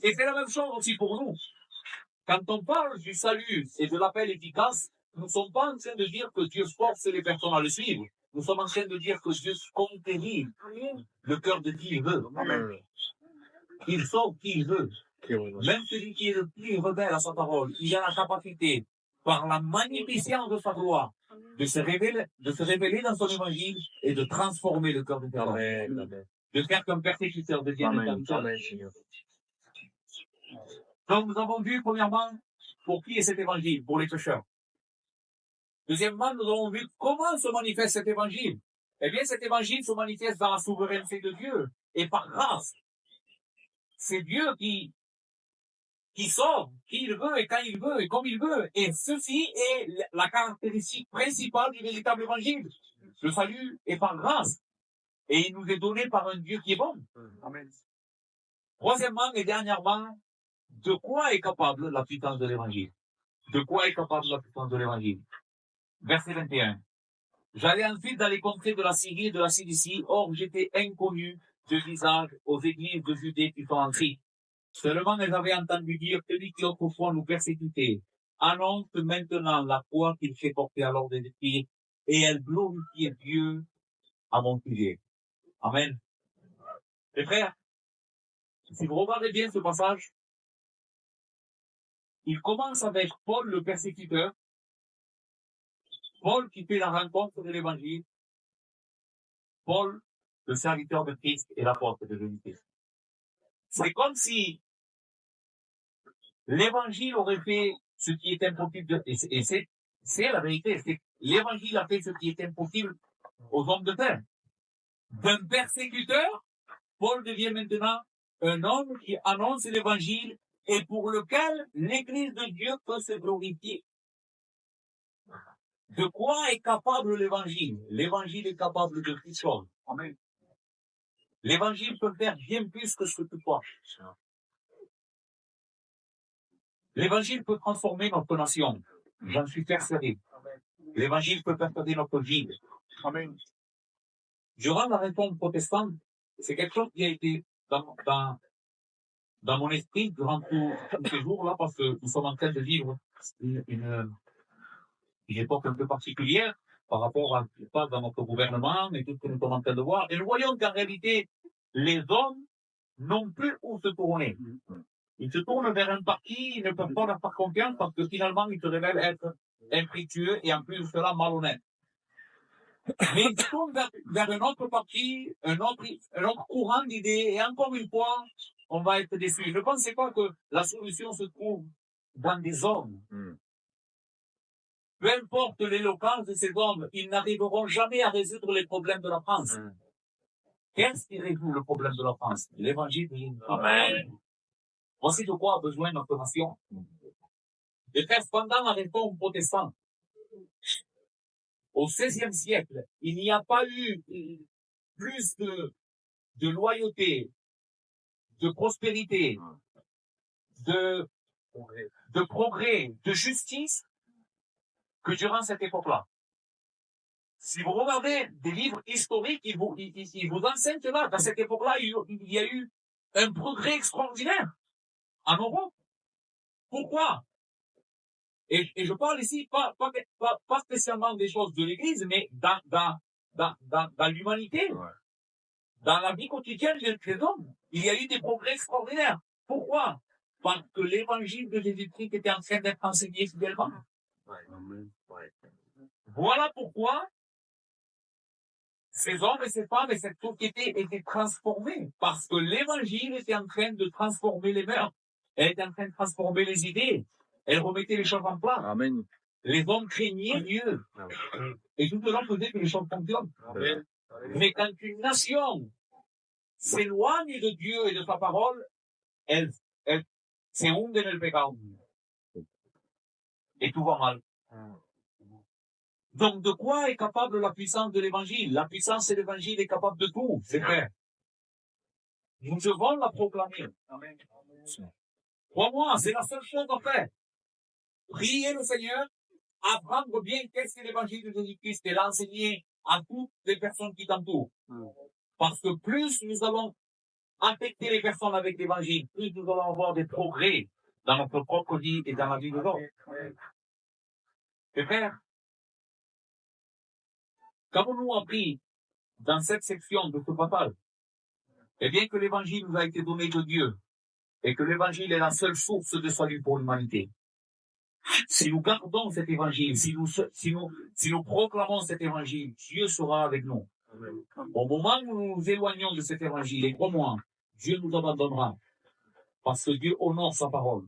Et c'est la même chose aussi pour nous. Quand on parle du salut et de l'appel efficace, nous ne sommes pas en train de dire que Dieu force les personnes à le suivre. Nous sommes en train de dire que Dieu conquérit le cœur de qui il veut. Il sauve qui il veut. Même celui qui est le plus rebelle à sa parole, il a la capacité, par la magnificence de sa gloire, de se révéler dans son évangile et de transformer le cœur de personne. De faire qu'un persécuteur devienne un serviteur. Donc nous avons vu, premièrement, pour qui est cet évangile? Pour les pécheurs. Deuxièmement, nous avons vu comment se manifeste cet évangile. Eh bien, cet évangile se manifeste dans la souveraineté de Dieu et par grâce. C'est Dieu qui sauve qui il veut et quand il veut et comme il veut. Et ceci est la caractéristique principale du véritable évangile. Le salut est par grâce. Et il nous est donné par un Dieu qui est bon. Amen. Troisièmement et dernièrement, de quoi est capable la puissance de l'évangile? De quoi est capable la puissance de l'évangile? Verset 21. J'allais ensuite dans les contrées de la Syrie et de la Cilicie, or j'étais inconnu de visage aux églises de Judée qui sont en Christ. Seulement elles avaient entendu dire que celui qui autrefois nous persécutait annonce maintenant la foi qu'il fait porter à l'ordre des filles, et elle glorifiait Dieu à mon sujet. Amen. Les frères, si vous regardez bien ce passage, il commence avec Paul le persécuteur, Paul qui fait la rencontre de l'évangile, Paul le serviteur de Christ et l'apôtre de Jésus-Christ. C'est comme si l'évangile aurait fait ce qui est impossible, et c'est la vérité, c'est l'évangile a fait ce qui est impossible aux hommes de terre. D'un persécuteur, Paul devient maintenant un homme qui annonce l'évangile et pour lequel l'église de Dieu peut se glorifier. De quoi est capable l'évangile? L'évangile est capable de toutes choses. Amen. L'évangile peut faire bien plus que ce que tu crois. L'évangile peut transformer notre nation. J'en suis persuadé. L'évangile peut persuader notre vie. Amen. Durant la réforme protestante, c'est quelque chose qui a été dans mon esprit durant tous ces jours-là, parce que nous sommes en train de vivre une époque un peu particulière par rapport à ce qui se passe dans notre gouvernement et tout ce que nous sommes en train de voir. Et nous voyons qu'en réalité, les hommes n'ont plus où se tourner. Ils se tournent vers un parti, ils ne peuvent pas leur faire confiance parce que finalement, ils se révèlent être infructueux et en plus de cela, malhonnêtes. Mais ils se tournent vers un autre parti, un autre courant d'idées, et encore une fois, on va être déçus. Je ne pensais pas que la solution se trouve dans des hommes. Peu importe l'éloquence de ces hommes, ils n'arriveront jamais à résoudre les problèmes de la France. Qu'est-ce qui résout le problème de la France? L'évangile de Jésus. Amen. Voici de quoi a besoin notre nation. Et faire pendant la réforme protestante, au XVIe siècle, il n'y a pas eu plus de loyauté, de prospérité, de progrès, de justice que durant cette époque-là. Si vous regardez des livres historiques, ils vous enseignent là, dans cette époque-là, il y a eu un progrès extraordinaire en Europe. Pourquoi? Et je parle ici pas spécialement des choses de l'Église, mais dans l'humanité, dans la vie quotidienne des hommes, il y a eu des progrès extraordinaires. Pourquoi? Parce que l'évangile de Jésus-Christ était en train d'être enseigné fidèlement. Voilà pourquoi ces hommes et ces femmes et cette société étaient transformés, parce que l'évangile était en train de transformer les mœurs, elle était en train de transformer les idées, elle remettait les choses en place. Amen. Les hommes craignaient Dieu, et tout cela faisait que les choses fonctionnent. Amen. Mais quand une nation s'éloigne de Dieu et de sa parole, elle se hunde en el pecado. Et tout va mal. Donc, de quoi est capable la puissance de l'évangile? La puissance de l'évangile est capable de tout, c'est vrai. Nous devons la proclamer. Amen. Crois-moi, c'est la seule chose à faire. Priez le Seigneur, apprendre bien qu'est-ce que l'évangile de Jésus-Christ et l'enseigner à toutes les personnes qui t'entourent. Parce que plus nous allons affecter les personnes avec l'évangile, plus nous allons avoir des progrès dans notre propre vie et dans la vie de l'autre. Mes frères, qu'avons-nous appris dans cette section de ce passage? Eh bien que l'évangile nous a été donné de Dieu et que l'évangile est la seule source de salut pour l'humanité. Si nous gardons cet évangile, si nous proclamons cet évangile, Dieu sera avec nous. Au moment où nous nous éloignons de cet évangile, et crois-moi, Dieu nous abandonnera. Parce que Dieu honore sa parole.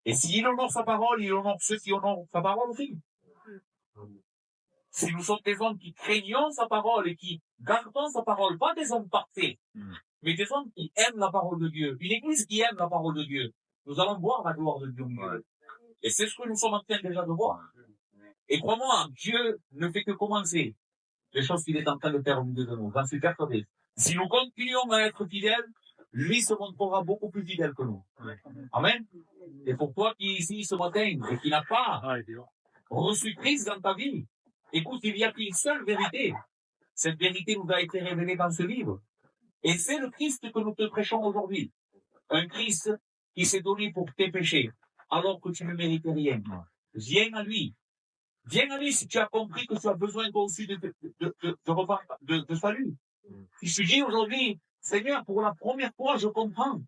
Et s'il honore sa parole, il honore ceux qui honorent sa parole aussi. Si nous sommes des hommes qui craignons sa parole et qui gardons sa parole, pas des hommes parfaits, mais des hommes qui aiment la parole de Dieu, une église qui aime la parole de Dieu, nous allons voir la gloire de Dieu au milieu. Et c'est ce que nous sommes en train déjà de voir. Et crois-moi, Dieu ne fait que commencer les choses qu'il est en train de faire au milieu de nous. J'en suis persuadé. Si nous continuons à être fidèles, lui se montrera beaucoup plus fidèle que nous. Amen. Et pour toi qui est ici ce matin et qui n'a pas reçu Christ dans ta vie, écoute, il y a qu'une seule vérité. Cette vérité nous a été révélée dans ce livre. Et c'est le Christ que nous te prêchons aujourd'hui. Un Christ qui s'est donné pour tes péchés, alors que tu ne méritais rien. Viens à lui. Viens à lui si tu as compris que tu as besoin toi aussi de salut. Si je dis aujourd'hui, Seigneur, pour la première fois, je comprends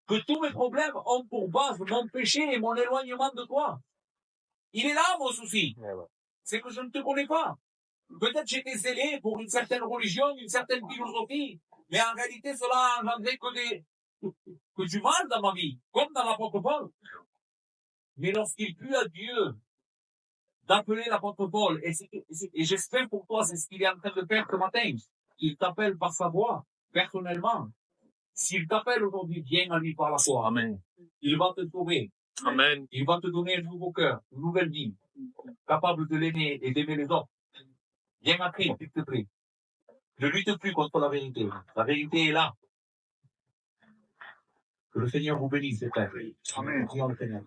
que tous mes problèmes ont pour base mon péché et mon éloignement de toi. Il est là, mon souci. C'est que je ne te connais pas. Peut-être j'étais zélé pour une certaine religion, une certaine philosophie, mais en réalité, cela engendrait que du mal dans ma vie, comme dans l'apôtre Paul. Mais lorsqu'il plut à Dieu d'appeler l'apôtre Paul, et j'espère pour toi, c'est ce qu'il est en train de faire ce matin, il t'appelle par sa voix, personnellement. S'il t'appelle aujourd'hui, viens à lui par la foi. Amen. Il va te sauver. Amen. Il va te donner un nouveau cœur, une nouvelle vie, capable de l'aimer et d'aimer les autres. Viens à Christ, s'il te plaît. Ne lutte plus contre la vérité. La vérité est là. Que le Seigneur vous bénisse, frères. Amen. Prions le Seigneur.